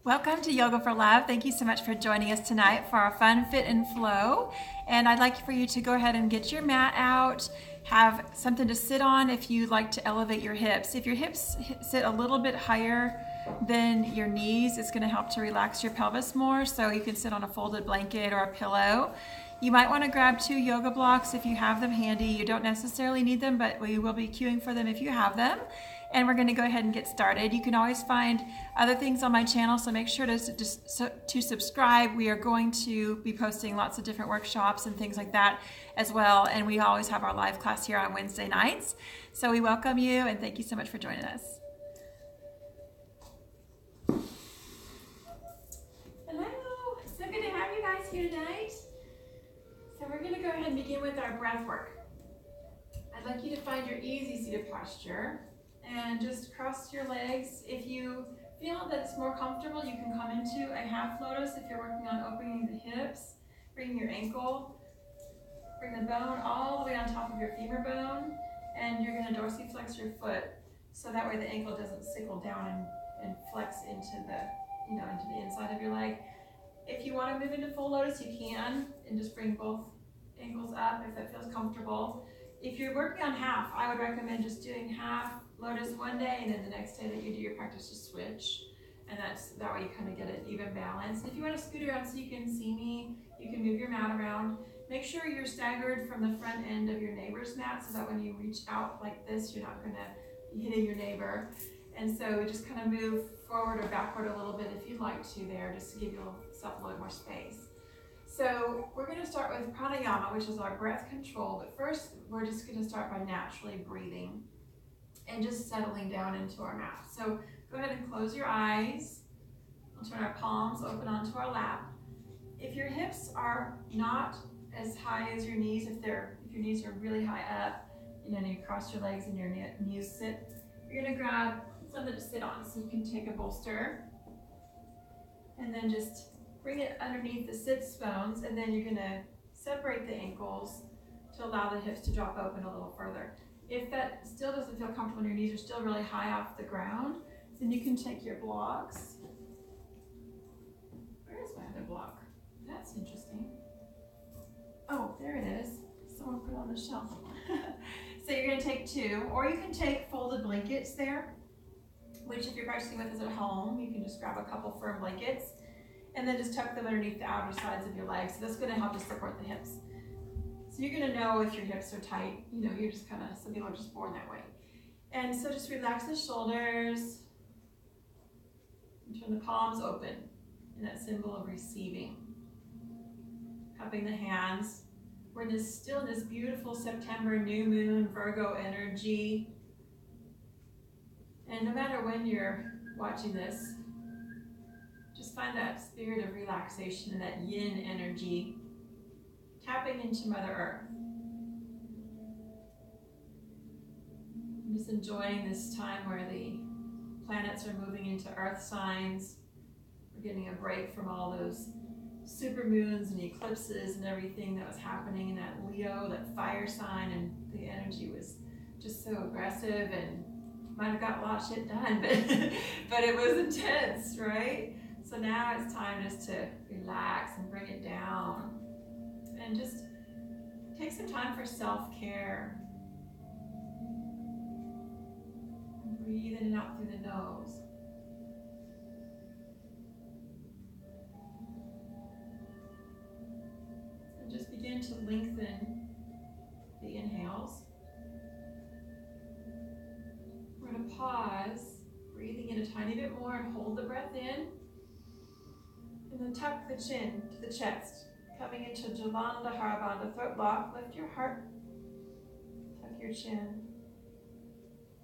Welcome to Yoga for Love. Thank you so much for joining us tonight for our fun, fit, and flow. And I'd like for you to go ahead and get your mat out, have something to sit on if you'd like to elevate your hips. If your hips sit a little bit higher than your knees, it's going to help to relax your pelvis more. So you can sit on a folded blanket or a pillow. You might want to grab 2 yoga blocks if you have them handy. You don't necessarily need them, but we will be queuing for them if you have them. And we're going to go ahead and get started. You can always find other things on my channel, so make sure to subscribe. We are going to be posting lots of different workshops and things like that as well. And we always have our live class here on Wednesday nights. So we welcome you and thank you so much for joining us. Hello, so good to have you guys here tonight. So we're going to go ahead and begin with our breath work. I'd like you to find your easy seated posture and just cross your legs. If you feel that it's more comfortable, you can come into a half lotus if you're working on opening the hips. Bring your ankle, bring the bone all the way on top of your femur bone, and you're going to dorsiflex your foot so that way the ankle doesn't sickle down and flex into the inside of your leg. If you want to move into full lotus, you can, and just bring both ankles up if that feels comfortable. If you're working on half, I would recommend just doing half lotus one day, and then the next day that you do your practice, just switch. And that way you kind of get an even balance. And if you want to scoot around so you can see me, you can move your mat around. Make sure you're staggered from the front end of your neighbor's mat so that when you reach out like this, you're not going to be hitting your neighbor. And so just kind of move forward or backward a little bit if you'd like to there, just to give yourself a little more space. So we're going to start with pranayama, which is our breath control. But first, we're just going to start by naturally breathing and just settling down into our mat. So go ahead and close your eyes. We'll turn our palms open onto our lap. If your hips are not as high as your knees, if your knees are really high up, and you cross your legs and your knees sit, you're going to grab something to sit on. So you can take a bolster and then just bring it underneath the sits bones, and then you're going to separate the ankles to allow the hips to drop open a little further. If that still doesn't feel comfortable and your knees are still really high off the ground, then you can take your blocks. Where is my other block? That's interesting. Oh, there it is. Someone put it on the shelf. So you're going to take 2, or you can take folded blankets there, which if you're practicing with us at home, you can just grab a couple firm blankets and then just tuck them underneath the outer sides of your legs. So that's going to help to support the hips. So you're going to know if your hips are tight. You're just kind of, some people are just born that way. And so just relax the shoulders and turn the palms open in that symbol of receiving. Cupping the hands. We're still in this beautiful September new moon Virgo energy. And no matter when you're watching this, just find that spirit of relaxation and that yin energy, tapping into Mother Earth. I'm just enjoying this time where the planets are moving into Earth signs. We're getting a break from all those super moons and eclipses and everything that was happening in that Leo, that fire sign, and the energy was just so aggressive and might have got a lot of shit done, but it was intense, right? So now it's time just to relax and bring it down and just take some time for self-care. Breathe in and out through the nose. And just begin to lengthen the inhales. We're going to pause, breathing in a tiny bit more, and hold the breath in. And then tuck the chin to the chest. Coming into Jalandhara Bandha, throat lock. Lift your heart. Tuck your chin.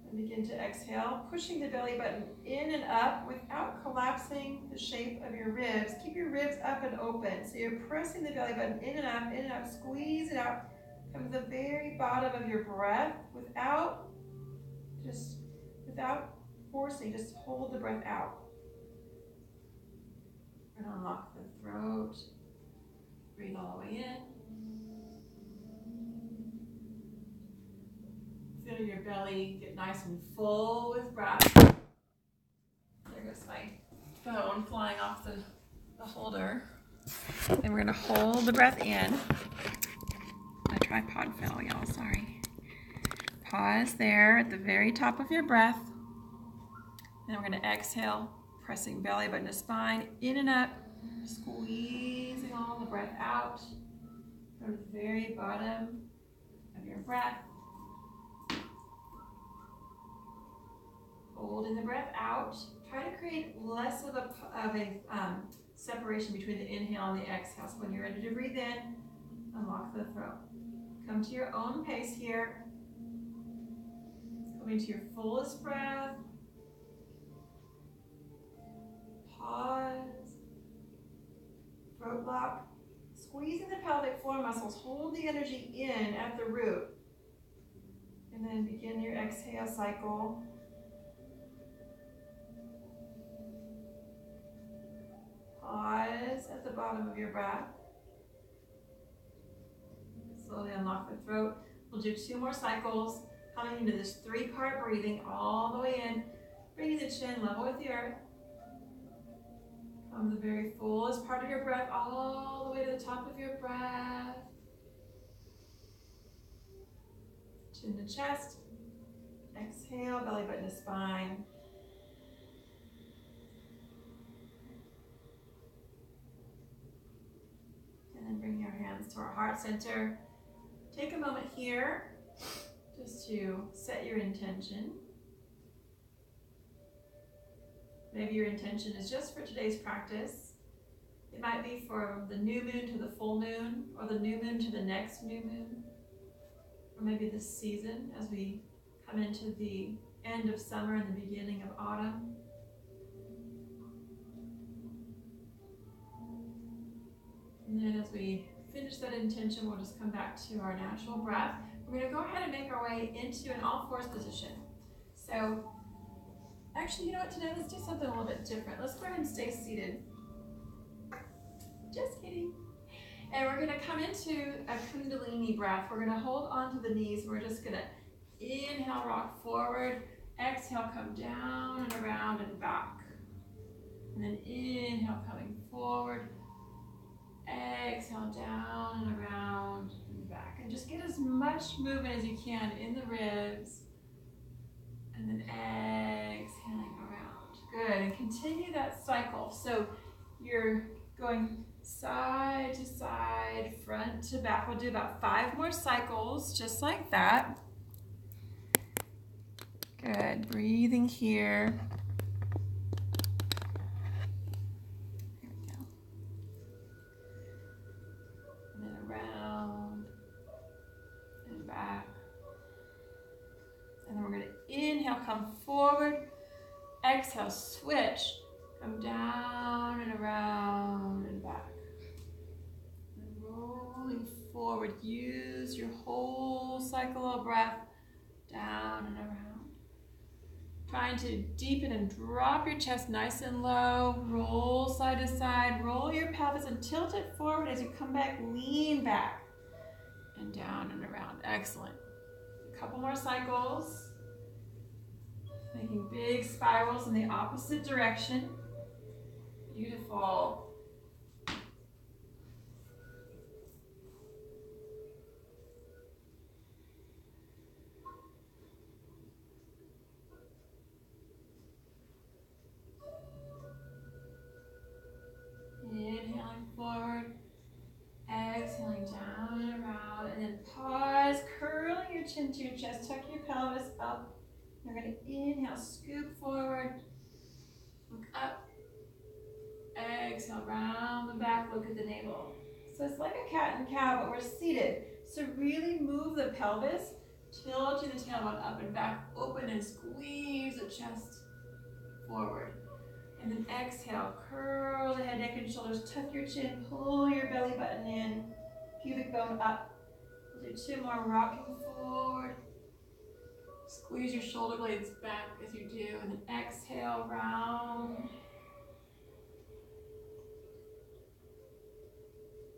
And begin to exhale, pushing the belly button in and up without collapsing the shape of your ribs. Keep your ribs up and open. So you're pressing the belly button in and up, squeeze it out. Come to the very bottom of your breath without forcing, just hold the breath out. And unlock the throat. Breathe all the way in. Feel your belly get nice and full with breath. There goes my phone flying off the holder. And we're gonna hold the breath in. My tripod fell, y'all, sorry. Pause there at the very top of your breath. And we're gonna exhale, pressing belly button to spine, in and up, squeezing all the breath out from the very bottom of your breath. Holding the breath out. Try to create less of a separation between the inhale and the exhale. So when you're ready to breathe in, unlock the throat. Come to your own pace here. Coming to your fullest breath. Pause. Throat lock. Squeezing the pelvic floor muscles. Hold the energy in at the root. And then begin your exhale cycle. Pause at the bottom of your breath. Slowly unlock the throat. We'll do 2 more cycles, coming into this 3-part breathing all the way in, bringing the chin level with the earth. Come the very fullest part of your breath all the way to the top of your breath. Chin to chest. Exhale, belly button to spine. And then bring your hands to our heart center. Take a moment here just to set your intention. Maybe your intention is just for today's practice. It might be from the new moon to the full moon, or the new moon to the next new moon, or maybe this season as we come into the end of summer and the beginning of autumn. And then as we finish that intention, we'll just come back to our natural breath. We're going to go ahead and make our way into an all-fours position. So, actually, you know what, today let's do something a little bit different. Let's go ahead and stay seated. Just kidding. And we're going to come into a Kundalini breath. We're going to hold onto the knees. We're just going to inhale, rock forward. Exhale, come down and around and back. And then inhale, coming forward. Exhale, down and around and back. And just get as much movement as you can in the ribs. And then exhaling around. Good. And continue that cycle. So you're going side to side, front to back. We'll do about 5 more cycles, just like that. Good. Breathing here. Inhale, come forward. Exhale, switch. Come down and around and back. And rolling forward. Use your whole cycle of breath down and around. Trying to deepen and drop your chest nice and low. Roll side to side. Roll your pelvis and tilt it forward as you come back. Lean back and down and around. Excellent. A couple more cycles. Making big spirals in the opposite direction. Beautiful. Inhaling forward, exhaling down and around, and then pause, curling your chin to your chest, tuck your pelvis up. You're going to inhale, scoop forward, look up, exhale, round the back, look at the navel. So it's like a cat and cow, but we're seated. So really move the pelvis, tilting the tailbone up and back, open and squeeze the chest forward. And then exhale, curl the head, neck, and shoulders, tuck your chin, pull your belly button in, pubic bone up. We'll do 2 more, rocking forward. Squeeze your shoulder blades back as you do, and then exhale, round.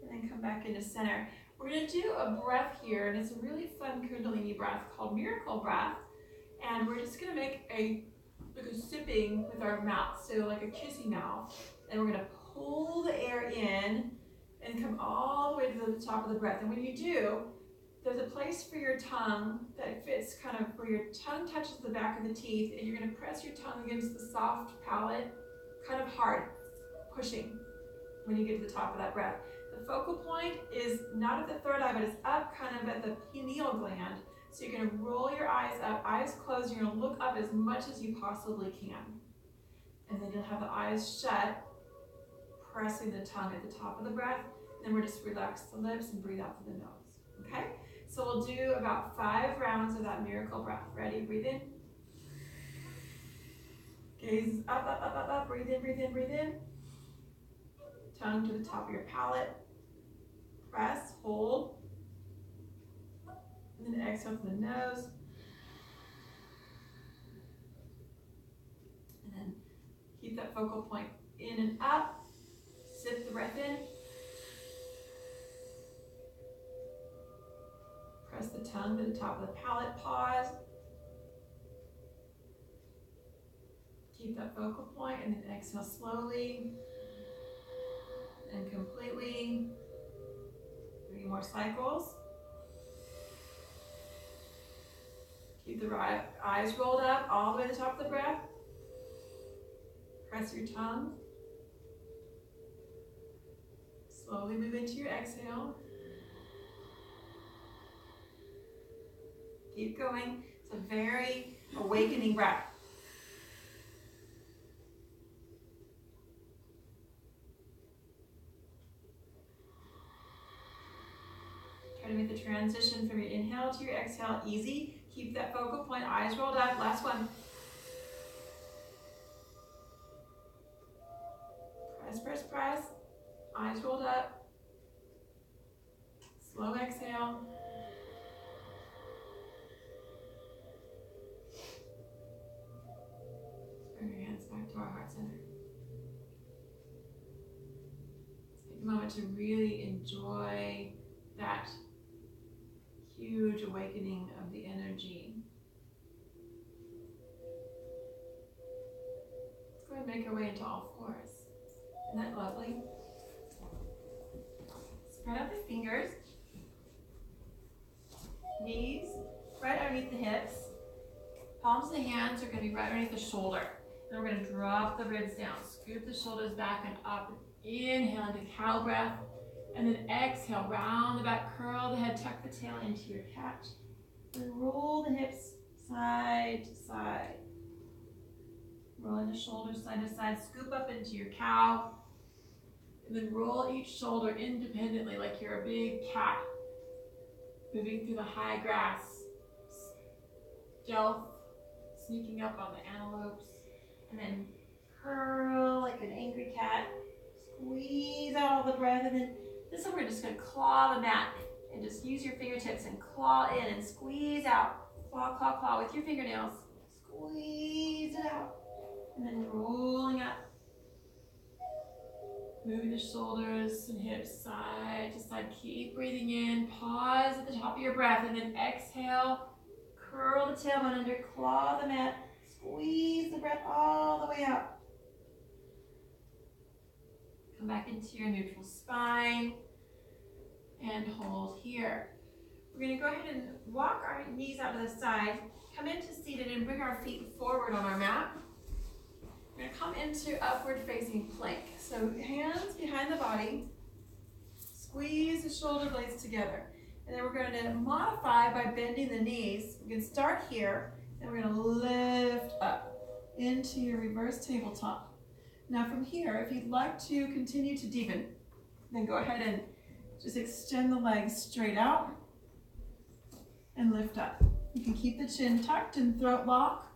And then come back into center. We're going to do a breath here, and it's a really fun Kundalini breath called Miracle Breath. And we're just going to make a like a sipping with our mouth, so like a kissy mouth. And we're gonna pull the air in and come all the way to the top of the breath. And when you do, there's a place for your tongue that fits kind of where your tongue touches the back of the teeth, and you're gonna press your tongue against the soft palate, kind of hard, pushing when you get to the top of that breath. The focal point is not at the third eye, but it's up kind of at the pineal gland. So you're gonna roll your eyes up, eyes closed, you're gonna look up as much as you possibly can. And then you'll have the eyes shut, pressing the tongue at the top of the breath. And then we'll just relax the lips and breathe out through the nose, okay? So we'll do about 5 rounds of that miracle breath. Ready? Breathe in. Gaze up, up, up, up, up. Breathe in, breathe in, breathe in. Tongue to the top of your palate. Press, hold. And then exhale from the nose. And then keep that focal point in and up. Sip the breath in. Press the tongue to the top of the palate. Pause. Keep that focal point and then exhale slowly and completely. 3 more cycles. Keep the eyes rolled up all the way to the top of the breath. Press your tongue. Slowly move into your exhale. Keep going. It's a very awakening breath. Try to make the transition from your inhale to your exhale easy. Keep that focal point, eyes rolled up. Last one. Press, press, press. Eyes rolled up. Slow exhale. Bring your hands back to our heart center. Let's take a moment to really enjoy that huge awakening of the energy. Let's go ahead and make our way into all fours. Isn't that lovely? Spread out the fingers. Knees right underneath the hips. Palms of the hands are going to be right underneath the shoulder. Then we're going to drop the ribs down. Scoop the shoulders back and up. Inhale into cow breath. And then exhale, round the back, curl the head, tuck the tail into your cat. Then roll the hips side to side. Rolling the shoulders side to side, scoop up into your cow. And then roll each shoulder independently like you're a big cat. Moving through the high grass. Stealth, sneaking up on the antelopes. And then curl like an angry cat. Squeeze out all the breath, and then this time we're just going to claw the mat and just use your fingertips and claw in and squeeze out. Claw, claw, claw with your fingernails. Squeeze it out. And then rolling up. Moving the shoulders and hips side to side. Keep breathing in. Pause at the top of your breath and then exhale. Curl the tailbone under. Claw the mat. Squeeze the breath all the way out. Come back into your neutral spine and hold here. We're going to go ahead and walk our knees out to the side, come into seated and bring our feet forward on our mat. We're going to come into upward facing plank. So hands behind the body, squeeze the shoulder blades together. And then we're going to modify by bending the knees. We can start here and we're going to lift up into your reverse tabletop. Now from here, if you'd like to continue to deepen, then go ahead and just extend the legs straight out and lift up. You can keep the chin tucked and throat lock.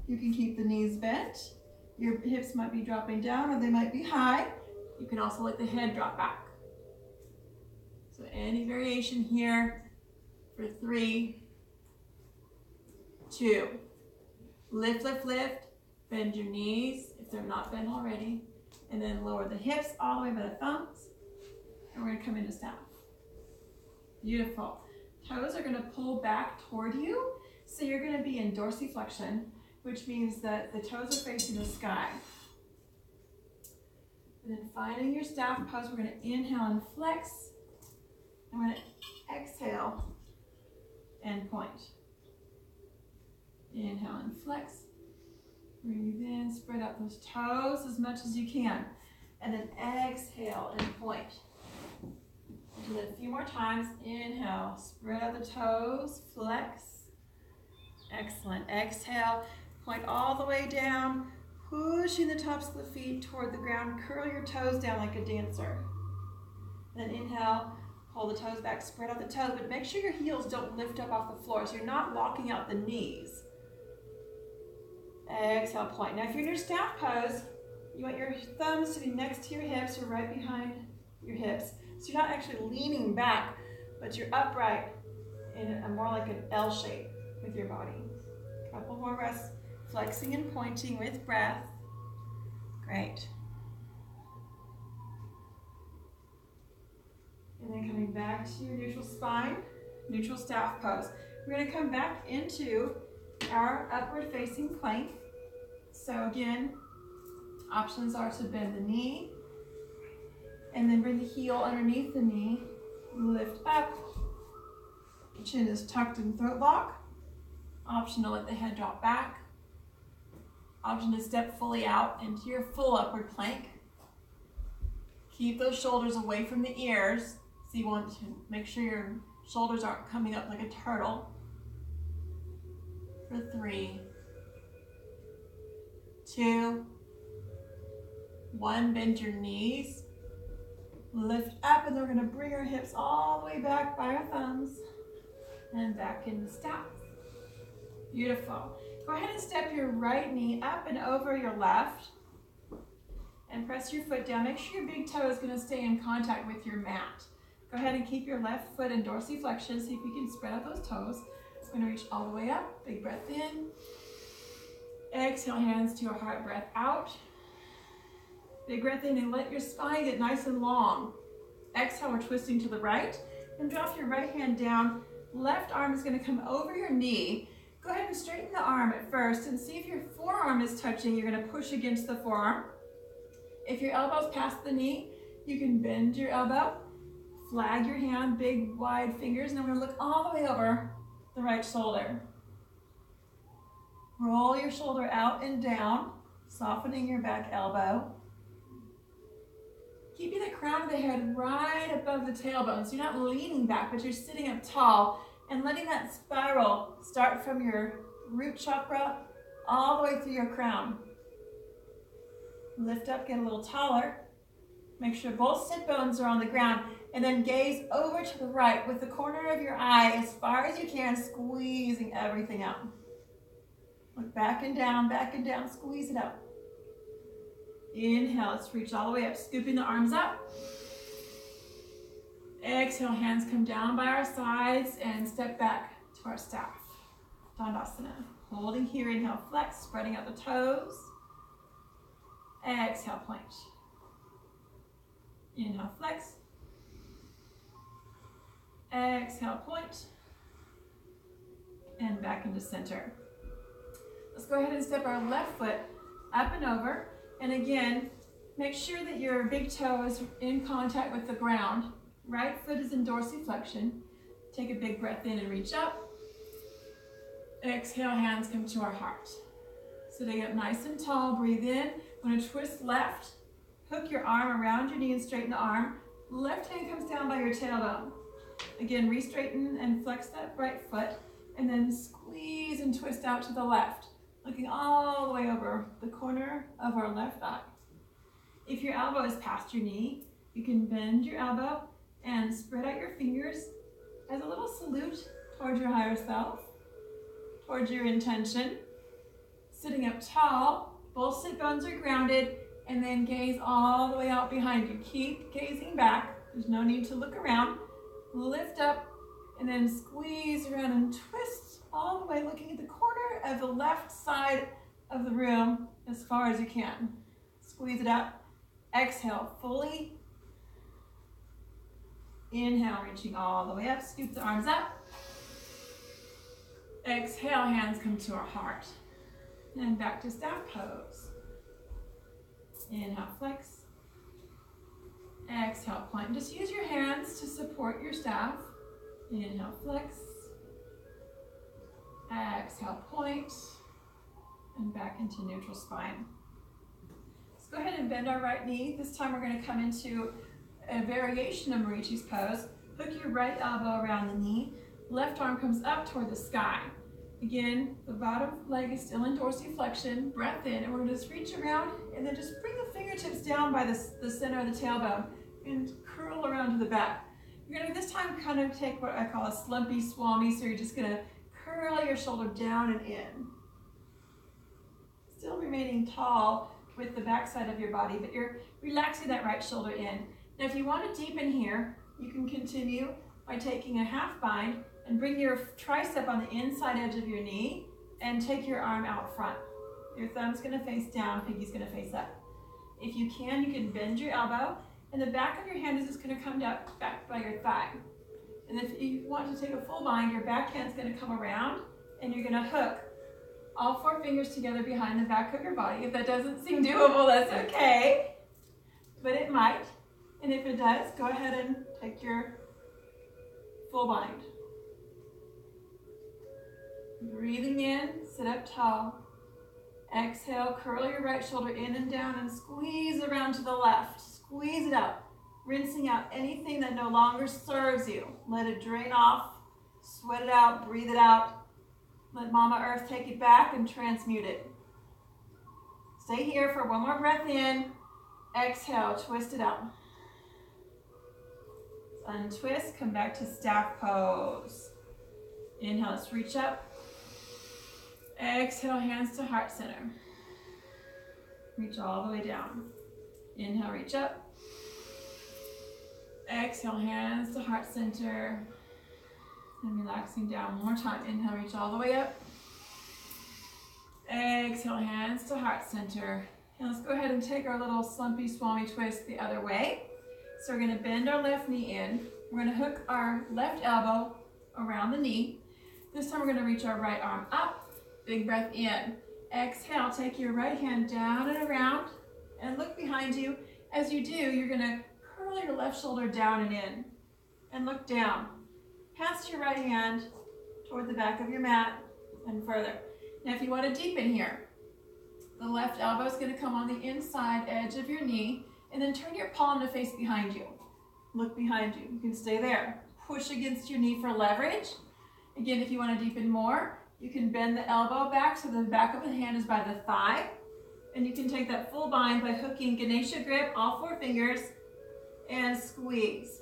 You can keep the knees bent. Your hips might be dropping down or they might be high. You can also let the head drop back. So any variation here for 3, 2. Lift, lift, lift. Bend your knees if they're not bent already. And then lower the hips all the way by the thumbs. And we're going to come into staff. Beautiful. Toes are going to pull back toward you. So you're going to be in dorsiflexion. which means that the toes are facing the sky. And then finding your staff pose, we're going to inhale and flex. And we're going to exhale and point. Inhale and flex. Breathe in, spread out those toes as much as you can. And then exhale and point. And then a few more times. Inhale, spread out the toes, flex. Excellent. Exhale, point all the way down, pushing the tops of the feet toward the ground. Curl your toes down like a dancer. Then inhale, pull the toes back, spread out the toes, but make sure your heels don't lift up off the floor so you're not walking out the knees. Exhale, point. Now if you're in your staff pose, you want your thumbs to be next to your hips or right behind your hips. So you're not actually leaning back, but you're upright in a more like an L shape with your body. Couple more breaths, flexing and pointing with breath. Great. And then coming back to your neutral spine, neutral staff pose. We're going to come back into our upward facing plank. So again, options are to bend the knee and then bring the heel underneath the knee, lift up, chin is tucked in throat lock. Option to let the head drop back. Option to step fully out into your full upward plank. Keep those shoulders away from the ears. So you want to make sure your shoulders aren't coming up like a turtle. For 3, 2, 1. Bend your knees. Lift up, and then we're going to bring our hips all the way back by our thumbs and back into staff. Beautiful. Go ahead and step your right knee up and over your left and press your foot down. Make sure your big toe is going to stay in contact with your mat. Go ahead and keep your left foot in dorsiflexion. See if you can spread out those toes. We're going to reach all the way up. Big breath in. Exhale, hands to your heart, breath out. Big breath in and let your spine get nice and long. Exhale, we're twisting to the right. And drop your right hand down. Left arm is going to come over your knee. Go ahead and straighten the arm at first and see if your forearm is touching. You're going to push against the forearm. If your elbow's past the knee, you can bend your elbow, flag your hand, big wide fingers, and then we're going to look all the way over the right shoulder. Roll your shoulder out and down, softening your back elbow. Keeping the crown of the head right above the tailbone, so you're not leaning back, but you're sitting up tall and letting that spiral start from your root chakra all the way through your crown. Lift up, get a little taller. Make sure both sit bones are on the ground, and then gaze over to the right with the corner of your eye as far as you can, squeezing everything out. Look back and down, squeeze it out. Inhale, let's reach all the way up, scooping the arms up. Exhale, hands come down by our sides and step back to our staff. Dandasana. Holding here, inhale, flex, spreading out the toes. Exhale, point. Inhale, flex. Exhale, point. And back into center. Let's go ahead and step our left foot up and over. And again, make sure that your big toe is in contact with the ground. Right foot is in dorsiflexion. Take a big breath in and reach up. Exhale, hands come to our heart. Sitting up nice and tall, breathe in. I'm going to twist left. Hook your arm around your knee and straighten the arm. Left hand comes down by your tailbone. Again, re-straighten and flex that right foot. And then squeeze and twist out to the left. Looking all the way over the corner of our left eye. If your elbow is past your knee, you can bend your elbow and spread out your fingers as a little salute towards your higher self, towards your intention. Sitting up tall, both sit bones are grounded, and then gaze all the way out behind you. Keep gazing back. There's no need to look around. Lift up and then squeeze around and twist all the way, looking at the corner of the left side of the room as far as you can. Squeeze it up. Exhale fully. Inhale, reaching all the way up. Scoop the arms up. Exhale, hands come to our heart. And back to staff pose. Inhale, flex. Exhale, point. And just use your hands to support your staff. Inhale, flex. Exhale, point. And back into neutral spine. Let's go ahead and bend our right knee. This time we're going to come into a variation of Marichi's pose. Hook your right elbow around the knee. Left arm comes up toward the sky. Again, the bottom leg is still in dorsiflexion. Breath in, and we're going to just reach around and then just bring the fingertips down by the center of the tailbone and curl around to the back. You're going to this time kind of take what I call a slumpy swami, so you're just going to curl your shoulder down and in. Still remaining tall with the back side of your body, but you're relaxing that right shoulder in. Now if you want to deepen here, you can continue by taking a half bind and bring your tricep on the inside edge of your knee and take your arm out front. Your thumb's going to face down, pinky's going to face up. If you can bend your elbow, and the back of your hand is just going to come down back by your thigh. And if you want to take a full bind, your back hand's going to come around and you're going to hook all 4 fingers together behind the back of your body. If that doesn't seem doable, that's okay, but it might. And if it does, go ahead and take your full bind. Breathing in, sit up tall. Exhale, curl your right shoulder in and down and squeeze around to the left. Squeeze it out, rinsing out anything that no longer serves you. Let it drain off, sweat it out, breathe it out. Let Mama Earth take it back and transmute it. Stay here for one more breath in. Exhale, twist it out. Untwist, come back to staff pose. Inhale, let's reach up. Exhale, hands to heart center. Reach all the way down. Inhale, reach up. Exhale, hands to heart center. And relaxing down one more time. Inhale, reach all the way up. Exhale, hands to heart center. And let's go ahead and take our little slumpy swami twist the other way. So we're going to bend our left knee in. We're going to hook our left elbow around the knee. This time we're going to reach our right arm up. Big breath in. Exhale, take your right hand down and around and look behind you. As you do, you're going to curl your left shoulder down and in and look down. Pass your right hand toward the back of your mat and further. Now if you want to deepen here, the left elbow is going to come on the inside edge of your knee and then turn your palm to face behind you. Look behind you. You can stay there. Push against your knee for leverage. Again, if you want to deepen more, you can bend the elbow back so the back of the hand is by the thigh. And you can take that full bind by hooking Ganesha grip, all 4 fingers, and squeeze.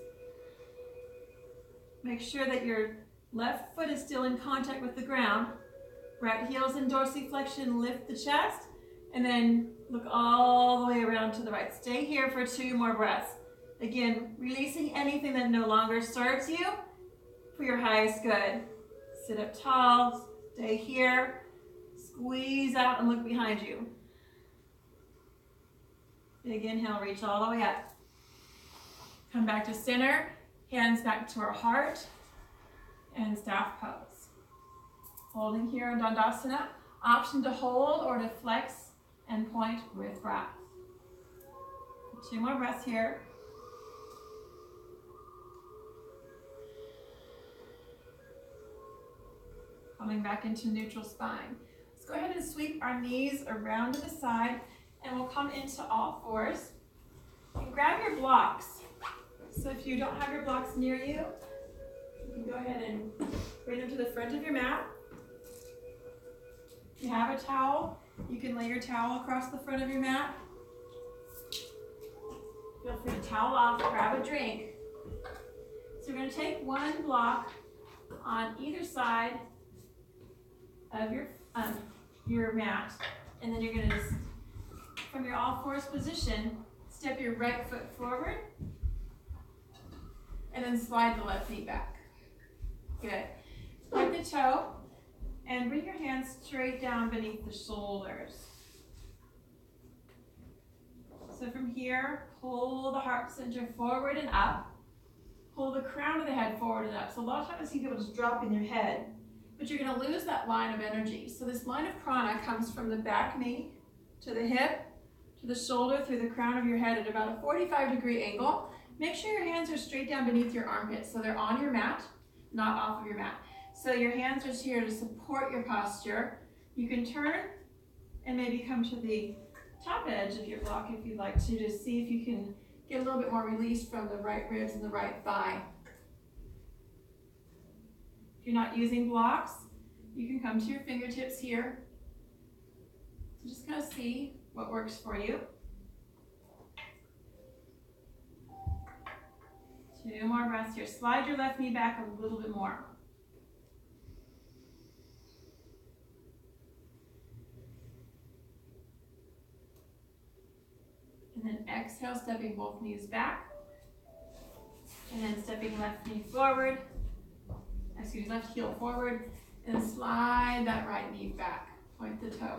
Make sure that your left foot is still in contact with the ground. Right heel's in dorsiflexion, lift the chest, and then look all the way around to the right. Stay here for 2 more breaths. Again, releasing anything that no longer serves you for your highest good. Sit up tall, stay here, squeeze out and look behind you. Big inhale, reach all the way up. Come back to center, hands back to our heart, and staff pose. Holding here in Dandasana, option to hold or to flex and point with breath. 2 more breaths here. Coming back into neutral spine. Let's go ahead and sweep our knees around to the side and we'll come into all 4s. And grab your blocks. So if you don't have your blocks near you, you can go ahead and bring them to the front of your mat. If you have a towel, you can lay your towel across the front of your mat. Feel free to towel off, grab a drink. So we're going to take 1 block on either side of your mat, and then you're going to just, from your all 4s position, step your right foot forward, and then slide the left knee back. Good. Point the toe, and bring your hands straight down beneath the shoulders. So from here, pull the heart center forward and up. Pull the crown of the head forward and up. So a lot of times I see people just dropping their head. but you're going to lose that line of energy. So this line of prana comes from the back knee to the hip, to the shoulder, through the crown of your head at about a 45-degree angle. Make sure your hands are straight down beneath your armpits, so they're on your mat, not off of your mat. So your hands are here to support your posture. You can turn and maybe come to the top edge of your block if you'd like to see if you can get a little bit more release from the right ribs and the right thigh. If you're not using blocks, you can come to your fingertips here. So just kind of see what works for you. 2 more breaths here. Slide your left knee back a little bit more. And then exhale, stepping both knees back. And then stepping left knee forward. Left heel forward. And then slide that right knee back. Point the toe.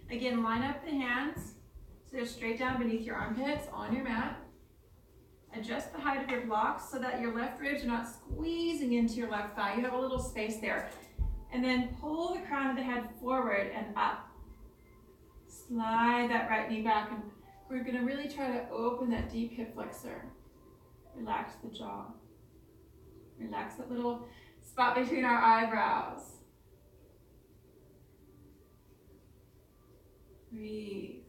Again, line up the hands so they're straight down beneath your armpits on your mat. Adjust the height of your blocks so that your left ribs are not squeezing into your left thigh. You have a little space there. And then pull the crown of the head forward and up. Slide that right knee back, and we're going to really try to open that deep hip flexor. Relax the jaw. Relax that little spot between our eyebrows. Breathe.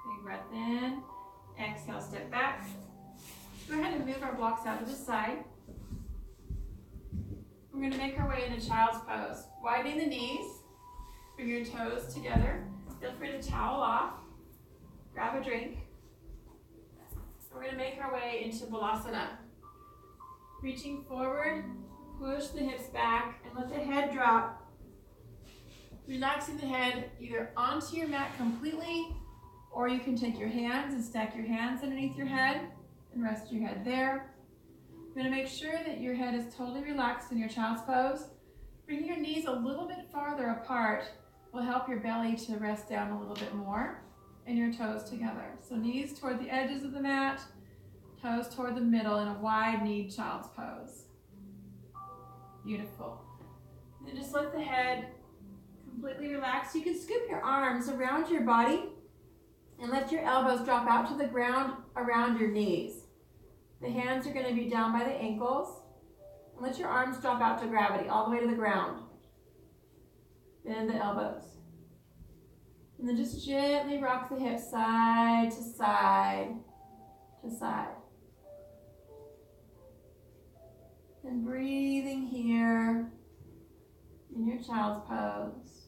Big breath in. Exhale, step back. Go ahead and move our blocks out to the side. We're going to make our way into child's pose. Widening the knees. Bring your toes together. Feel free to towel off. Grab a drink. We're going to make our way into Savasana. Reaching forward, push the hips back, and let the head drop. Relaxing the head either onto your mat completely, or you can take your hands and stack your hands underneath your head and rest your head there. You're going to make sure that your head is totally relaxed in your child's pose. Bringing your knees a little bit farther apart will help your belly to rest down a little bit more and your toes together. So knees toward the edges of the mat, toes toward the middle in a wide-kneed child's pose. Beautiful. And then just let the head completely relax. You can scoop your arms around your body and let your elbows drop out to the ground around your knees. The hands are going to be down by the ankles. And let your arms drop out to gravity, all the way to the ground. Bend the elbows. And then just gently rock the hips side to side to side. And breathing here in your child's pose.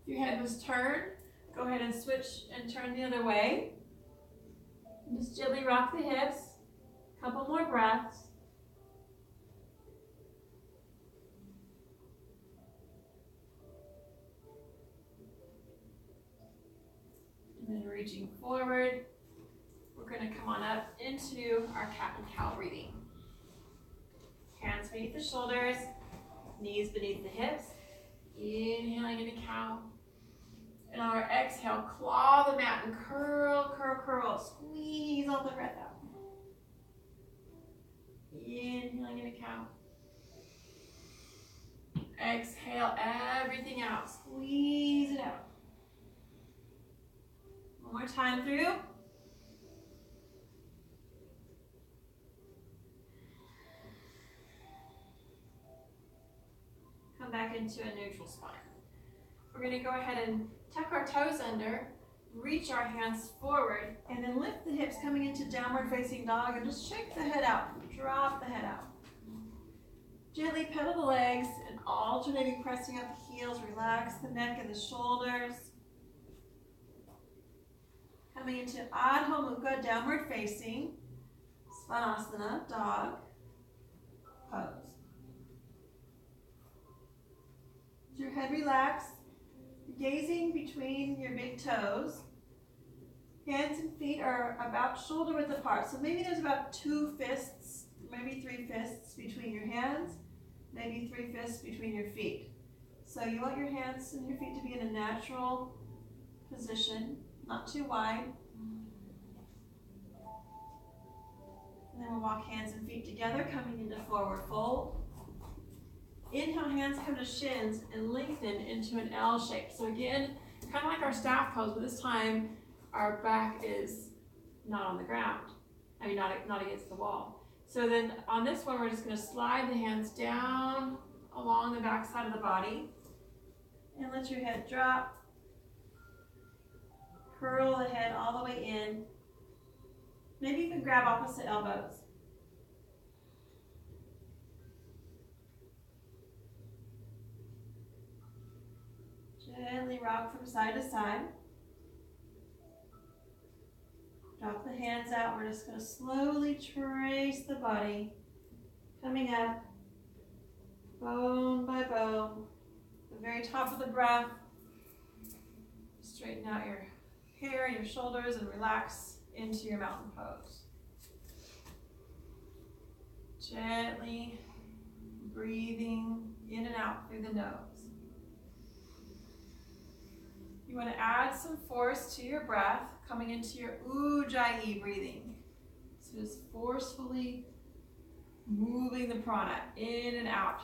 If your head was turned, go ahead and switch and turn the other way. And just gently rock the hips. A couple more breaths. And then reaching forward, we're going to come on up into our cat and cow breathing. Hands beneath the shoulders, knees beneath the hips. Inhaling into cow. And on our exhale, claw the mat and curl, curl, curl. Squeeze all the breath out. Inhaling into cow. Exhale everything out. Squeeze it out. One more time through. Come back into a neutral spine. We're going to go ahead and tuck our toes under, reach our hands forward, and then lift the hips coming into downward facing dog and just shake the head out. Drop the head out. Gently pedal the legs and alternating pressing up the heels. Relax the neck and the shoulders. Coming into Adho Mukha, downward facing, Svanasana, dog pose. Is your head relaxed? Gazing between your big toes. Hands and feet are about shoulder width apart. So maybe there's about 2 fists, maybe 3 fists between your hands, maybe 3 fists between your feet. So you want your hands and your feet to be in a natural position, not too wide. And then we'll walk hands and feet together, coming into forward fold. Inhale, hands come to shins and lengthen into an L shape. So again, kind of like our staff pose, but this time our back is not on the ground. I mean, not against the wall. So then on this one, we're just going to slide the hands down along the back side of the body and let your head drop. Curl the head all the way in. Maybe you can grab opposite elbows. Gently rock from side to side. Drop the hands out. We're just going to slowly trace the body, coming up bone by bone. The very top of the breath. Straighten out your hair, your shoulders, and relax into your mountain pose. Gently breathing in and out through the nose. You want to add some force to your breath, coming into your Ujjayi breathing. So just forcefully moving the prana in and out.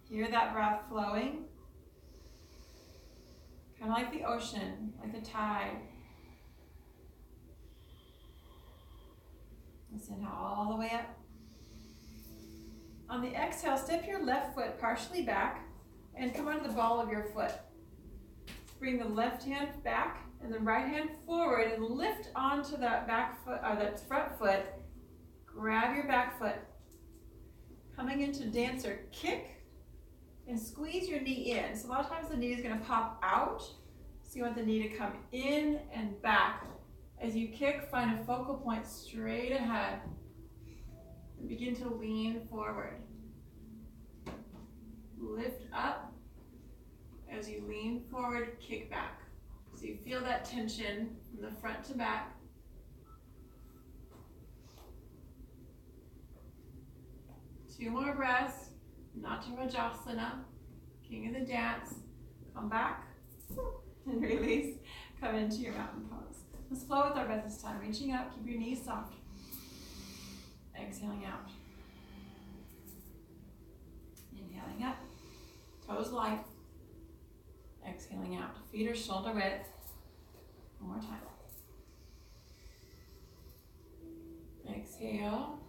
Hear that breath flowing. Kind of like the ocean, like the tide. Let's inhale all the way up. On the exhale, step your left foot partially back and come onto the ball of your foot. Bring the left hand back and the right hand forward and lift onto that back foot or that front foot. Grab your back foot. Coming into dancer, kick and squeeze your knee in. So a lot of times the knee is going to pop out. So you want the knee to come in and back. As you kick, find a focal point straight ahead. And begin to lean forward. Lift up. As you lean forward, kick back. So you feel that tension from the front to back. Two more breaths. Natarajasana, king of the dance. Come back and release. Come into your mountain pose. Let's flow with our breath this time. Reaching up, keep your knees soft. Exhaling out. Inhaling up. Toes light. Exhaling out. Feet are shoulder width. One more time. Exhale.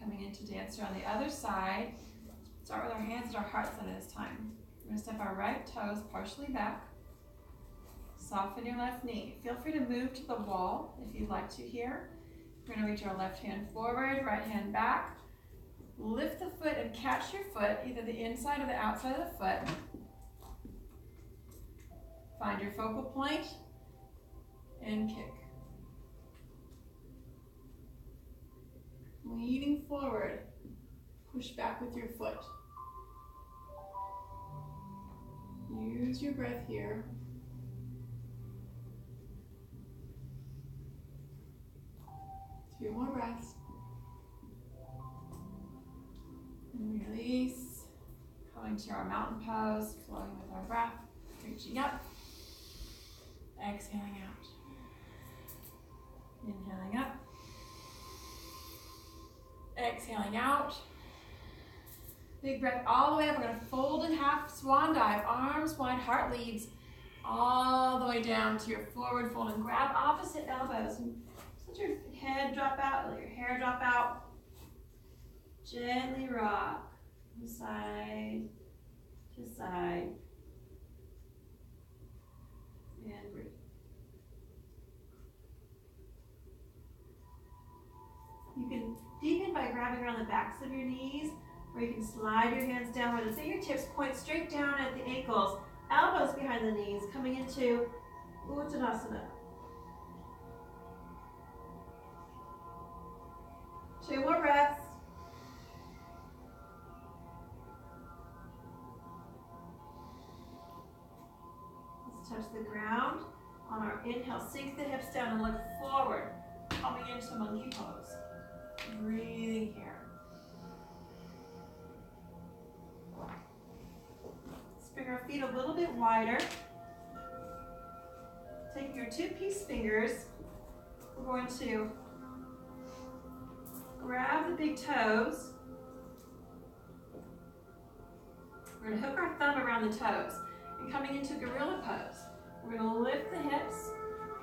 Coming into dancer on the other side. Start with our hands at our heart center this time. We're going to step our right toes partially back. Soften your left knee. Feel free to move to the wall if you'd like to here. We're going to reach our left hand forward, right hand back. Lift the foot and catch your foot, either the inside or the outside of the foot. Find your focal point and kick. Leaning forward, push back with your foot. Use your breath here. Two more breaths. And release. Coming to our mountain pose, flowing with our breath. Reaching up. Exhaling out. Inhaling up. Exhaling out. Big breath all the way up. We're going to fold in half, swan dive, arms wide, heart leads all the way down to your forward fold and grab opposite elbows. And let your head drop out, let your hair drop out. Gently rock from side to side. And breathe. You can deepen by grabbing around the backs of your knees, or you can slide your hands down where the fingertips point straight down at the ankles, elbows behind the knees, coming into Uttanasana. Two more breaths. Let's touch the ground. On our inhale, sink the hips down and look forward, coming into monkey pose. Breathing here. bring our feet a little bit wider. Taking your 2-piece fingers, we're going to grab the big toes. We're going to hook our thumb around the toes. And coming into gorilla pose, we're going to lift the hips,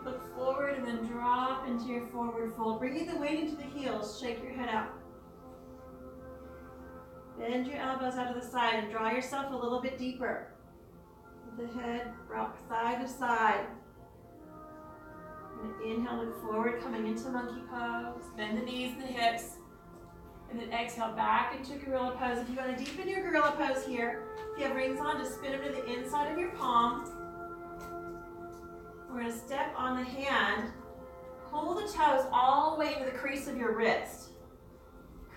look forward, and then drop into your forward fold. Bringing the weight into the heels, shake your head out. Bend your elbows out to the side and draw yourself a little bit deeper. The head rock side to side. Inhale, look forward, coming into monkey pose. Bend the knees and the hips. And then exhale back into gorilla pose. If you want to deepen your gorilla pose here, if you have rings on, just spin them to the inside of your palm. We're going to step on the hand. Pull the toes all the way into the crease of your wrist.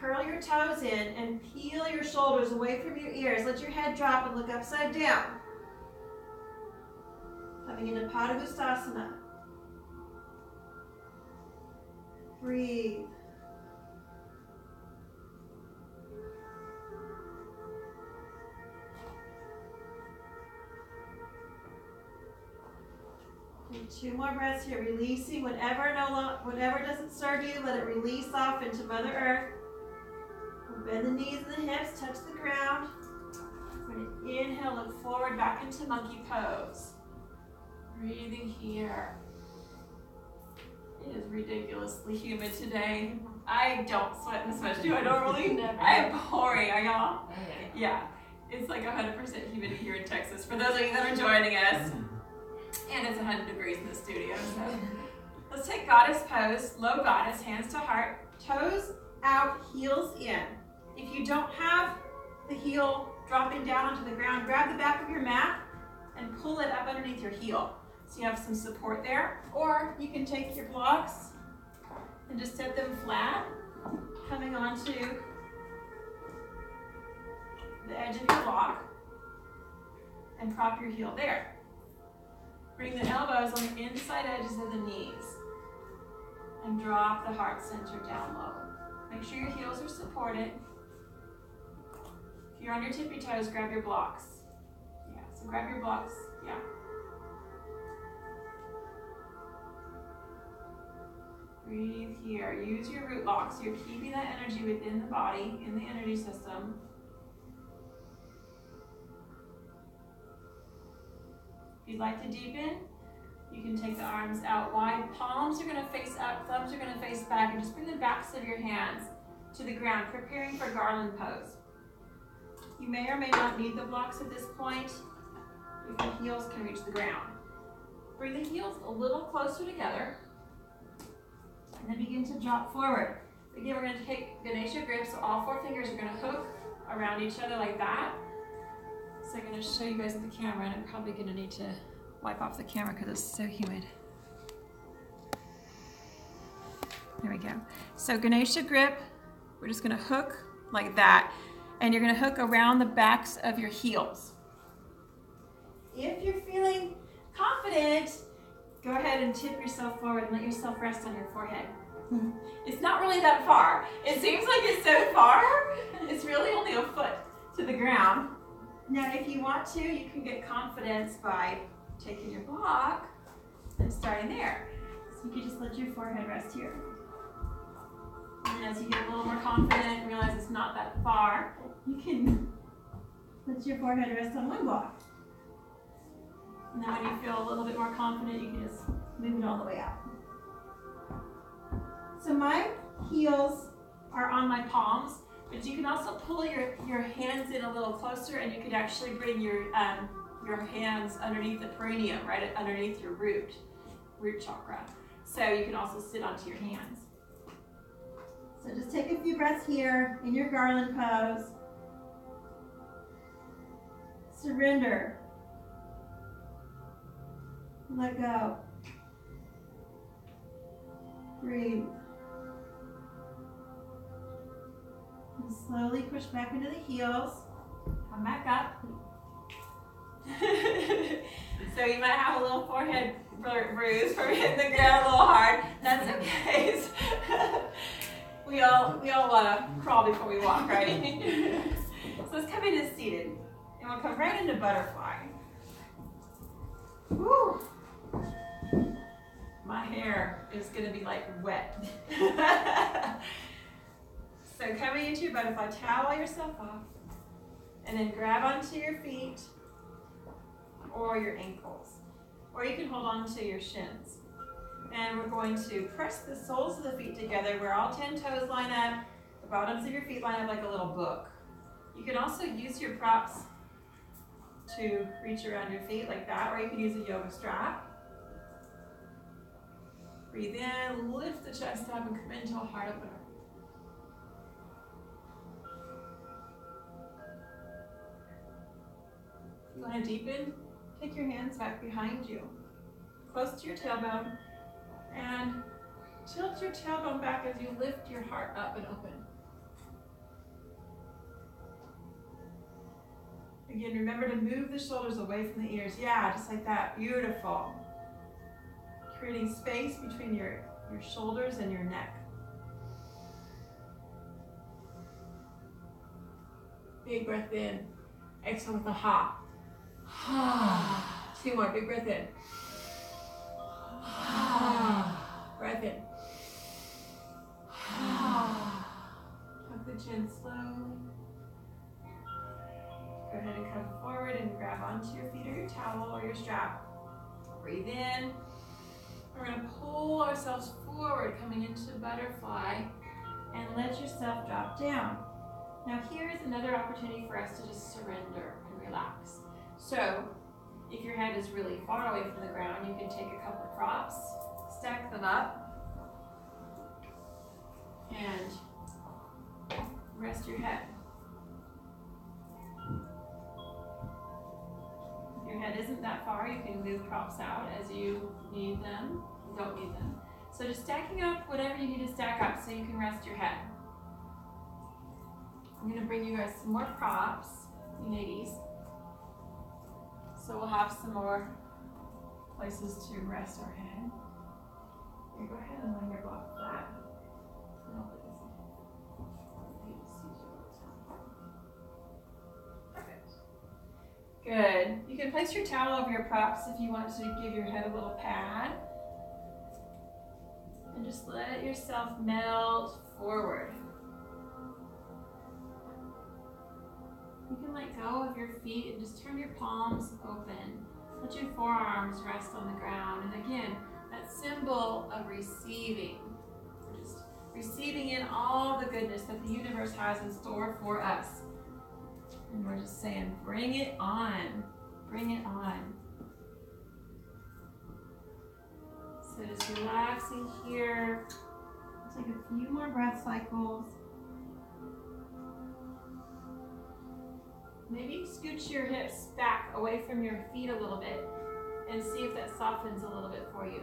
Curl your toes in and peel your shoulders away from your ears. Let your head drop and look upside down. Coming into Padangusthasana. Breathe. Do 2 more breaths here, releasing whatever doesn't serve you, let it release off into Mother Earth. Bend the knees and the hips, touch the ground. We're going to inhale, look forward, back into monkey pose. Breathing here. It is ridiculously humid today. I don't sweat this much, do I normally? Never. I am pouring, are y'all? Yeah. It's like 100% humidity here in Texas. For those of you that are joining us, and it's 100 degrees in the studio, so. Let's take goddess pose, low goddess, hands to heart, toes out, heels in. If you don't have the heel dropping down onto the ground, grab the back of your mat and pull it up underneath your heel. So you have some support there. Or you can take your blocks and just set them flat, coming onto the edge of your block, and prop your heel there. Bring the elbows on the inside edges of the knees and drop the heart center down low. Make sure your heels are supported. If you're on your tippy toes, grab your blocks. Yeah, so grab your blocks, yeah. Breathe here. Use your root locks. You're keeping that energy within the body, in the energy system. If you'd like to deepen, you can take the arms out wide. Palms are going to face up, thumbs are going to face back, and just bring the backs of your hands to the ground, preparing for garland pose. You may or may not need the blocks at this point if the heels can reach the ground. Bring the heels a little closer together, and then begin to drop forward. Again, we're going to take Ganesha grip, so all 4 fingers are going to hook around each other like that. So I'm going to show you guys with the camera, and I'm probably going to need to wipe off the camera because it's so humid. There we go. So Ganesha grip, we're just going to hook like that, and you're going to hook around the backs of your heels. If you're feeling confident, go ahead and tip yourself forward and let yourself rest on your forehead. It's not really that far. It seems like it's so far. It's really only a foot to the ground. Now, if you want to, you can get confidence by taking your block and starting there. So you can just let your forehead rest here. And as you get a little more confident and realize it's not that far, you can let your forehead rest on one block. And then when you feel a little bit more confident, you can just move it all the way out. So my heels are on my palms, but you can also pull your hands in a little closer, and you could actually bring your hands underneath the perineum, right underneath your root chakra. So you can also sit onto your hands. So just take a few breaths here in your garland pose. Surrender. Let go. Breathe. And slowly push back into the heels. Come back up. So you might have a little forehead bruise from hitting the ground a little hard. That's okay. We all want to crawl before we walk, right? So let's come in as seated. And And we'll come right into butterfly. Woo! My hair is gonna be like wet. So coming into your butterfly, towel yourself off, and then grab onto your feet or your ankles. Or you can hold on to your shins. And we're going to press the soles of the feet together where all 10 toes line up, the bottoms of your feet line up like a little book. You can also use your props to reach around your feet like that, or you can use a yoga strap. Breathe in, lift the chest up, and come into a heart opener. If you want to deepen, take your hands back behind you, close to your tailbone, and tilt your tailbone back as you lift your heart up and open. Again, remember to move the shoulders away from the ears. Yeah, just like that. Beautiful. Creating space between your shoulders and your neck. Big breath in. Exhale with a ha. Ha. 2 more. Big breath in. Ha. Breath in. Ha. Tuck the chin slowly. Go ahead and come forward and grab onto your feet or your towel or your strap. Breathe in. We're going to pull ourselves forward, coming into butterfly, and let yourself drop down. Now here is another opportunity for us to just surrender and relax. So if your head is really far away from the ground, you can take a couple of props, stack them up, and rest your head. If your head isn't that far, you can move props out as you need them, don't need them. So just stacking up whatever you need to stack up so you can rest your head. I'm going to bring you guys some more props, you ladies. So we'll have some more places to rest our head. Here, go ahead and lay your block flat. Perfect. Good. You can place your towel over your props if you want to give your head a little pad. And just let yourself melt forward. You can let go of your feet and just turn your palms open. Let your forearms rest on the ground. And again, that symbol of receiving. We're just receiving in all the goodness that the universe has in store for us. And we're just saying, bring it on. Bring it on. So just relaxing here. Take a few more breath cycles. Maybe scooch your hips back away from your feet a little bit and see if that softens a little bit for you.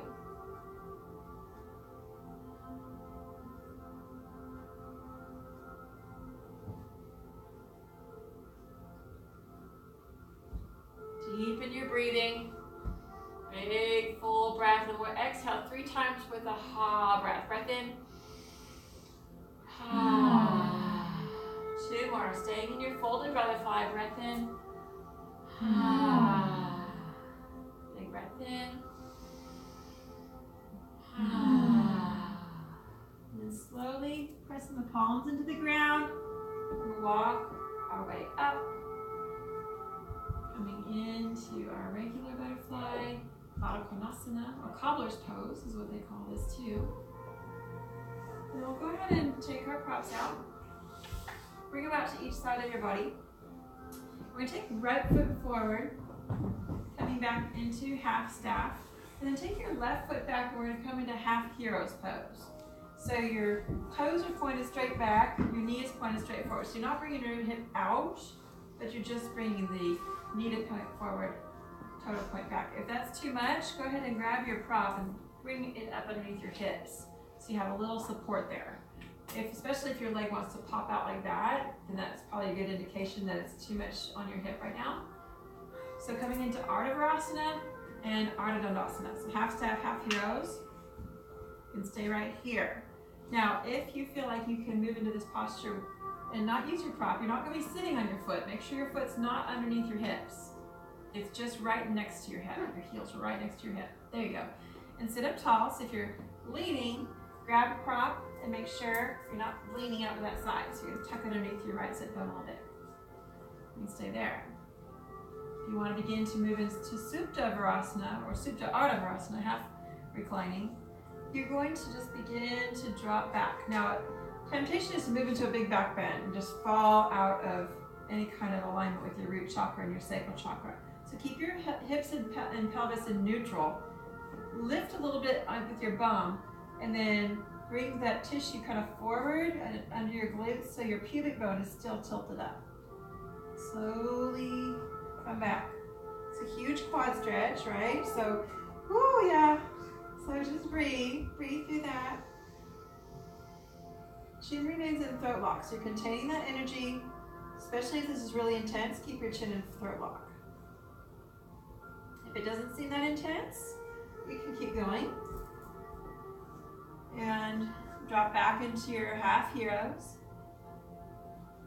Deepen your breathing. Big full breath, and we'll exhale 3 times with a ha breath. Breath in. Ha. 2 more. Staying in your folded butterfly. Breath in. Ha. Big breath in. Ha. And then slowly pressing the palms into the ground. We'll walk our way up. Coming into our regular butterfly. Asanas, or cobbler's pose is what they call this too. And we'll go ahead and take our props out. Bring them out to each side of your body. We're going to take the right foot forward, coming back into half staff. And then take your left foot back, and we're going to come into half hero's pose. So your toes are pointed straight back, your knee is pointed straight forward. So you're not bringing your hip out, but you're just bringing the knee to point forward, toe to point back. If that's too much, go ahead and grab your prop and bring it up underneath your hips. So you have a little support there. Especially if your leg wants to pop out like that, then that's probably a good indication that it's too much on your hip right now. So coming into Ardha Virasana and Ardha Dandasana. So half staff, half heroes. You can stay right here. Now, if you feel like you can move into this posture and not use your prop. You're not going to be sitting on your foot. Make sure your foot's not underneath your hips. It's just right next to your hip. Your heels are right next to your hip. There you go. And sit up tall. So if you're leaning, grab a prop and make sure you're not leaning out to that side. So you're going to tuck underneath your right sit bone a little bit. You can stay there. If you want to begin to move into Supta Virasana or Supta Ardha Virasana, half reclining, you're going to just begin to drop back. Now, temptation is to move into a big back bend and just fall out of any kind of alignment with your root chakra and your sacral chakra. So keep your hips and pelvis in neutral. Lift a little bit with your bum, and then bring that tissue kind of forward and under your glutes so your pubic bone is still tilted up. Slowly come back. It's a huge quad stretch, right? So, whoo, yeah. So just breathe through that. Chin remains in throat lock, so you're containing that energy, especially if this is really intense, keep your chin in throat lock. If it doesn't seem that intense, you can keep going. And drop back into your half heroes.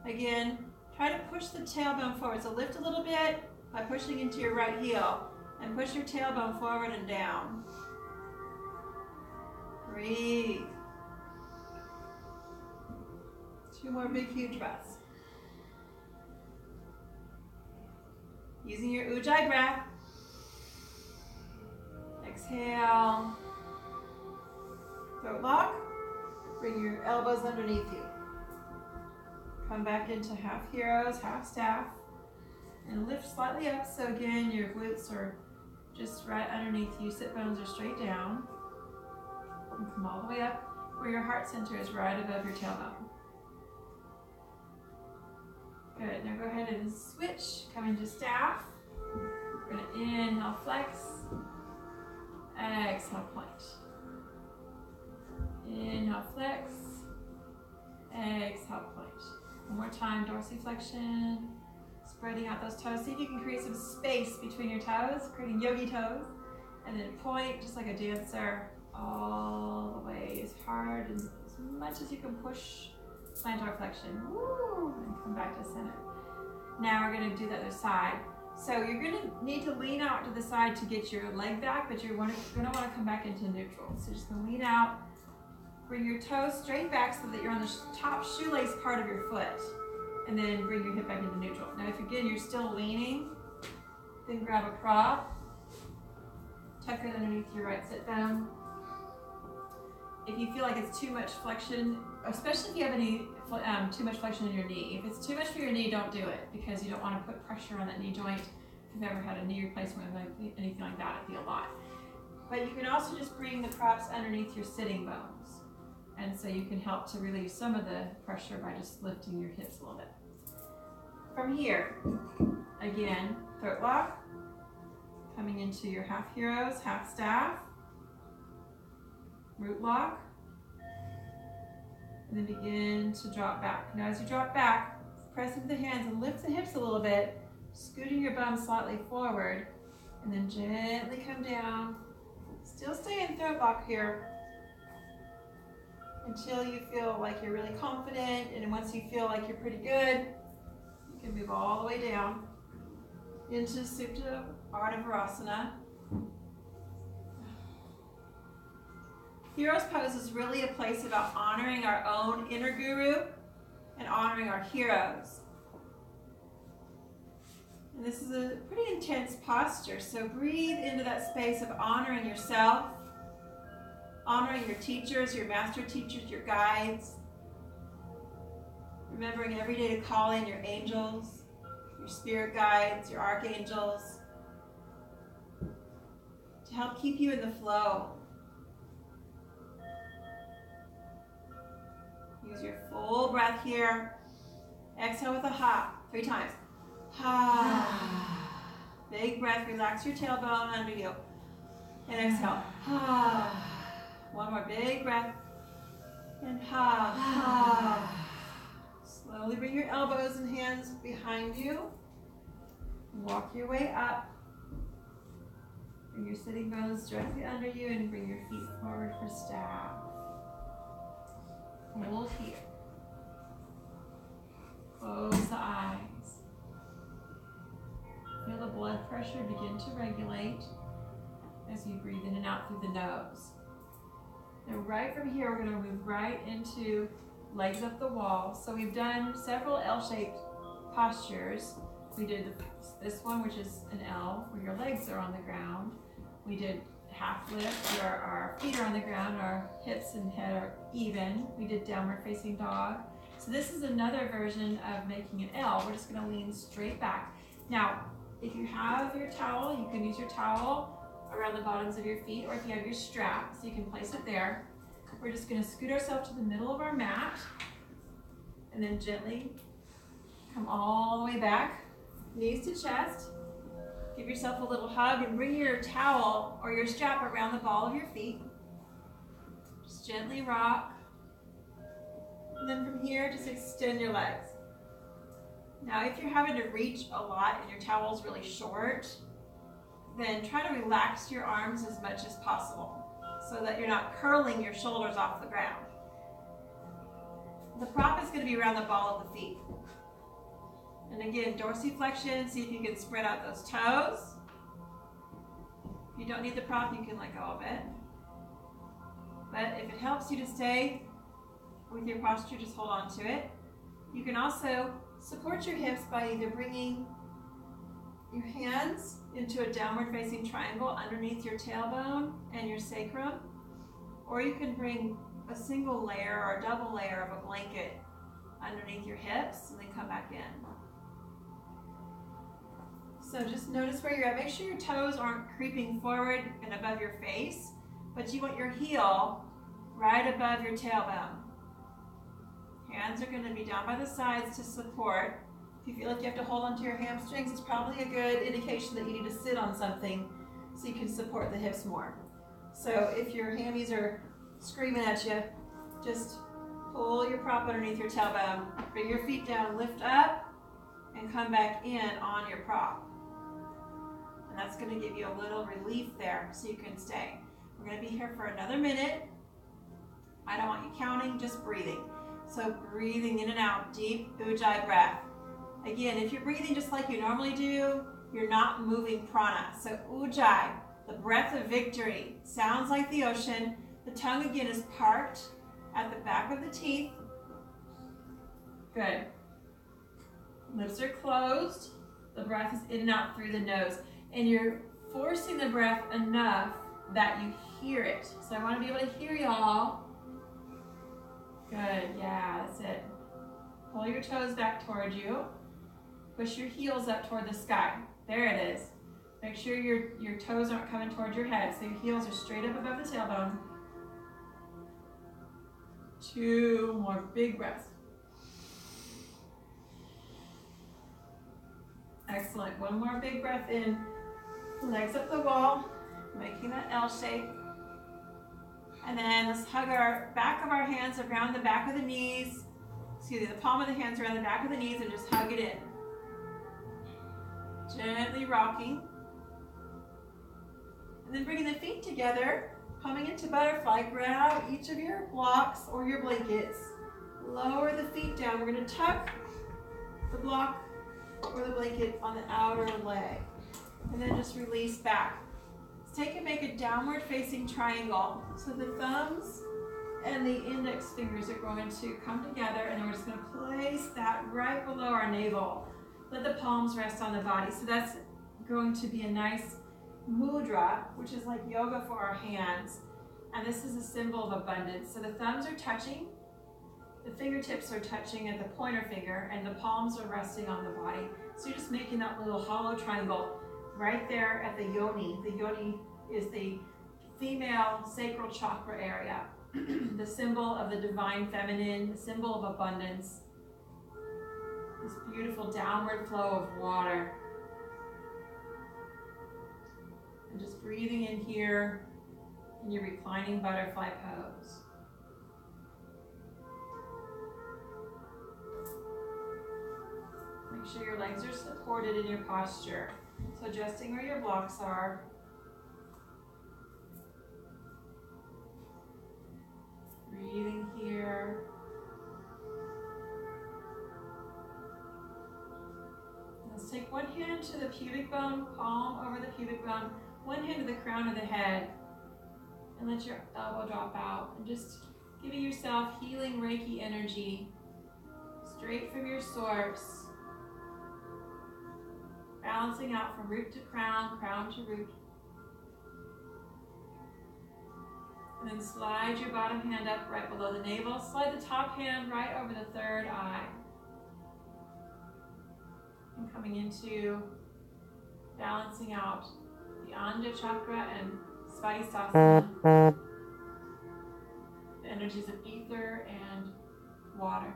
Again, try to push the tailbone forward. So lift a little bit by pushing into your right heel and push your tailbone forward and down. Breathe. 2 more big, huge breaths. Using your Ujjayi breath. Exhale. Throat lock. Bring your elbows underneath you. Come back into half heroes, half staff. And lift slightly up, so again, your glutes are just right underneath you. Sit bones are straight down. And come all the way up where your heart center is right above your tailbone. Good, now go ahead and switch. Come into staff. We're gonna inhale, flex. Exhale, point. Inhale, flex. Exhale, point. One more time, dorsiflexion. Spreading out those toes. See if you can create some space between your toes, creating yogi toes. And then point, just like a dancer, all the way as hard and as much as you can push. Plantar flexion. Woo! And come back to center. Now we're going to do the other side. So you're going to need to lean out to the side to get your leg back, but you're going to want to come back into neutral. So just going to lean out. Bring your toes straight back so that you're on the top shoelace part of your foot. And then bring your hip back into neutral. Now if again you're still leaning, then grab a prop. Tuck it underneath your right sit bone. If you feel like it's too much flexion, especially if you have any too much flexion in your knee. If it's too much for your knee, don't do it because you don't want to put pressure on that knee joint. If you've ever had a knee replacement or anything like that, it'd be a lot. But you can also just bring the props underneath your sitting bones. And so you can help to relieve some of the pressure by just lifting your hips a little bit. From here, again, throat lock, coming into your half heroes, half staff, root lock, and then begin to drop back. Now as you drop back, press into the hands and lift the hips a little bit, scooting your bum slightly forward, and then gently come down. Still stay in throat lock here until you feel like you're really confident, and once you feel like you're pretty good, you can move all the way down into Supta Ardha Virasana. Hero's pose is really a place about honoring our own inner guru and honoring our heroes. And this is a pretty intense posture, so breathe into that space of honoring yourself, honoring your teachers, your master teachers, your guides, remembering every day to call in your angels, your spirit guides, your archangels, to help keep you in the flow. Use your full breath here. Exhale with a ha, 3 times. Ha. Big breath, relax your tailbone under you. And exhale. Ha. One more big breath. And ha, ha. Slowly bring your elbows and hands behind you. Walk your way up. Bring your sitting bones directly under you and bring your feet forward for staff. Hold here. Close the eyes. Feel the blood pressure begin to regulate as you breathe in and out through the nose. Now right from here, we're going to move right into legs up the wall. So we've done several L-shaped postures. We did this one, which is an L, where your legs are on the ground. We did half lift, where our feet are on the ground, our hips and head are even. We did downward facing dog. So this is another version of making an L. We're just going to lean straight back. Now, if you have your towel, you can use your towel around the bottoms of your feet, or if you have your strap, so you can place it there. We're just going to scoot ourselves to the middle of our mat, and then gently come all the way back, knees to chest. Give yourself a little hug and bring your towel or your strap around the ball of your feet. Just gently rock. And then from here, just extend your legs. Now, if you're having to reach a lot and your towel's really short, then try to relax your arms as much as possible so that you're not curling your shoulders off the ground. The prop is going to be around the ball of the feet. And again, dorsiflexion, see if you can spread out those toes. If you don't need the prop, you can let go of it. But if it helps you to stay with your posture, just hold on to it. You can also support your hips by either bringing your hands into a downward facing triangle underneath your tailbone and your sacrum, or you can bring a single layer or a double layer of a blanket underneath your hips and then come back in. So just notice where you're at. Make sure your toes aren't creeping forward and above your face, but you want your heel right above your tailbone. Hands are going to be down by the sides to support. If you feel like you have to hold onto your hamstrings, it's probably a good indication that you need to sit on something so you can support the hips more. So if your hammies are screaming at you, just pull your prop underneath your tailbone, bring your feet down, lift up, and come back in on your prop. And that's going to give you a little relief there so you can stay. We're going to be here for another minute. I don't want you counting, just breathing. So breathing in and out, deep Ujjayi breath. Again, if you're breathing just like you normally do, you're not moving prana. So Ujjayi, the breath of victory, sounds like the ocean. The tongue again is parked at the back of the teeth. Good. Lips are closed. The breath is in and out through the nose. And you're forcing the breath enough that you hear it. So I want to be able to hear y'all. Good, yeah, that's it. Pull your toes back toward you. Push your heels up toward the sky. There it is. Make sure your toes aren't coming toward your head, so your heels are straight up above the tailbone. 2 more big breaths. Excellent. 1 more big breath in. Legs up the wall, making that L shape. And then let's hug our back of our hands around the back of the knees. Excuse me, the palm of the hands around the back of the knees and just hug it in. Gently rocking. And then bringing the feet together, coming into butterfly. Grab each of your blocks or your blankets. Lower the feet down. We're going to tuck the block or the blanket on the outer leg. And then just release back. Take and make a downward facing triangle. So the thumbs and the index fingers are going to come together, and then we're just going to place that right below our navel. Let the palms rest on the body. So that's going to be a nice mudra, which is like yoga for our hands. And this is a symbol of abundance. So the thumbs are touching, the fingertips are touching at the pointer finger, and the palms are resting on the body. So you're just making that little hollow triangle right there at the yoni. The yoni is the female sacral chakra area, the symbol of the divine feminine, the symbol of abundance. This beautiful downward flow of water. And just breathing in here in your reclining butterfly pose. Make sure your legs are supported in your posture. So adjusting where your blocks are. Breathing here. take one hand to the pubic bone, palm over the pubic bone, one hand to the crown of the head, and let your elbow drop out. And just giving yourself healing Reiki energy straight from your source. Balancing out from root to crown, crown to root. And then slide your bottom hand up right below the navel. Slide the top hand right over the third eye. And coming into balancing out the Anja chakra and Savasana. The energies of ether and water.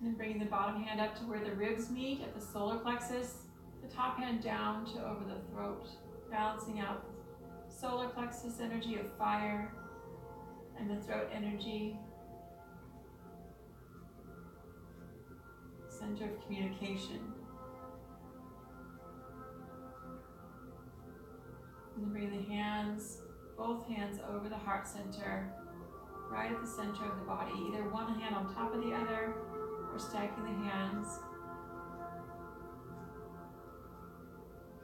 And then bringing the bottom hand up to where the ribs meet at the solar plexus. The top hand down to over the throat. Balancing out the solar plexus energy of fire and the throat energy. Center of communication. And then bring the hands, both hands over the heart center, right at the center of the body. Either one hand on top of the other, or stacking the hands.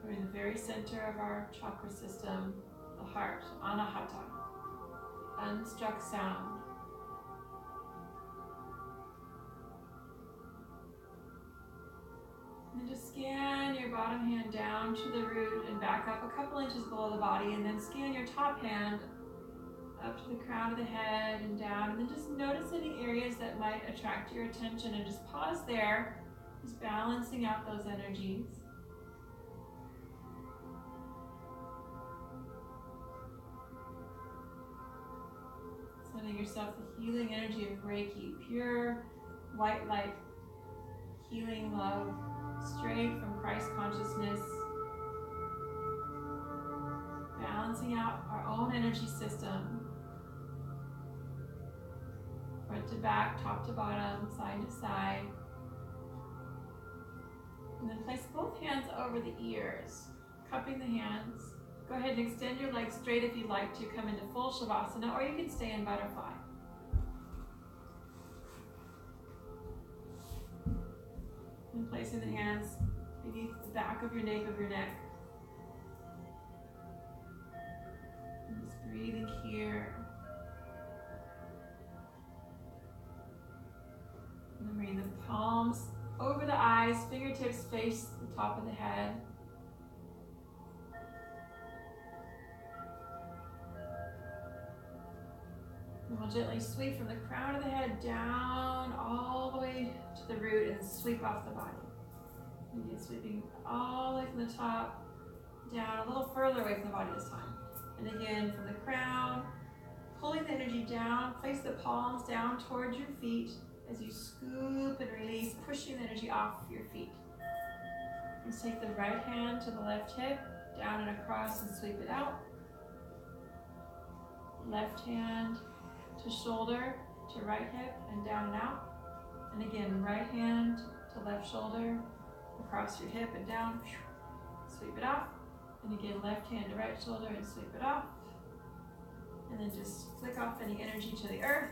We're in the very center of our chakra system, the heart, anahata, the unstruck sound. And then just scan your bottom hand down to the root and back up a couple inches below the body, and then scan your top hand up to the crown of the head and down, and then just notice any areas that might attract your attention, and just pause there, just balancing out those energies. Sending yourself the healing energy of Reiki, pure white light, healing love, straight from Christ consciousness. Balancing out our own energy system. Front to back, top to bottom, side to side. And then place both hands over the ears, cupping the hands. Go ahead and extend your legs straight if you'd like to. Come into full Savasana, or you can stay in butterfly. And placing the hands beneath the back of your nape of your neck. And just breathing here. And then bring the palms over the eyes, fingertips face the top of the head. And we'll gently sweep from the crown of the head down all the way to the root and sweep off the body. Again, sweeping all the way from the top down, a little further away from the body this time. And again, from the crown, pulling the energy down, place the palms down towards your feet as you scoop and release, pushing the energy off your feet. And take the right hand to the left hip, down and across, and sweep it out. Left hand to shoulder, to right hip, and down and out. And again, right hand to left shoulder, across your hip and down, sweep it off. And again, left hand to right shoulder and sweep it off. And then just flick off any energy to the earth.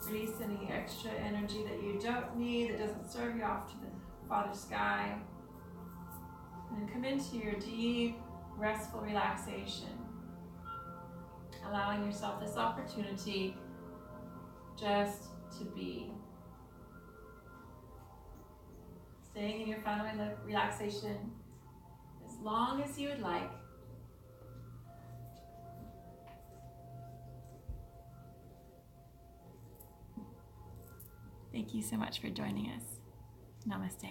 Release any extra energy that you don't need, that doesn't serve you, off to the Father Sky. And then come into your deep, restful relaxation. Allowing yourself this opportunity just to be. Staying in your final relaxation as long as you would like. Thank you so much for joining us. Namaste.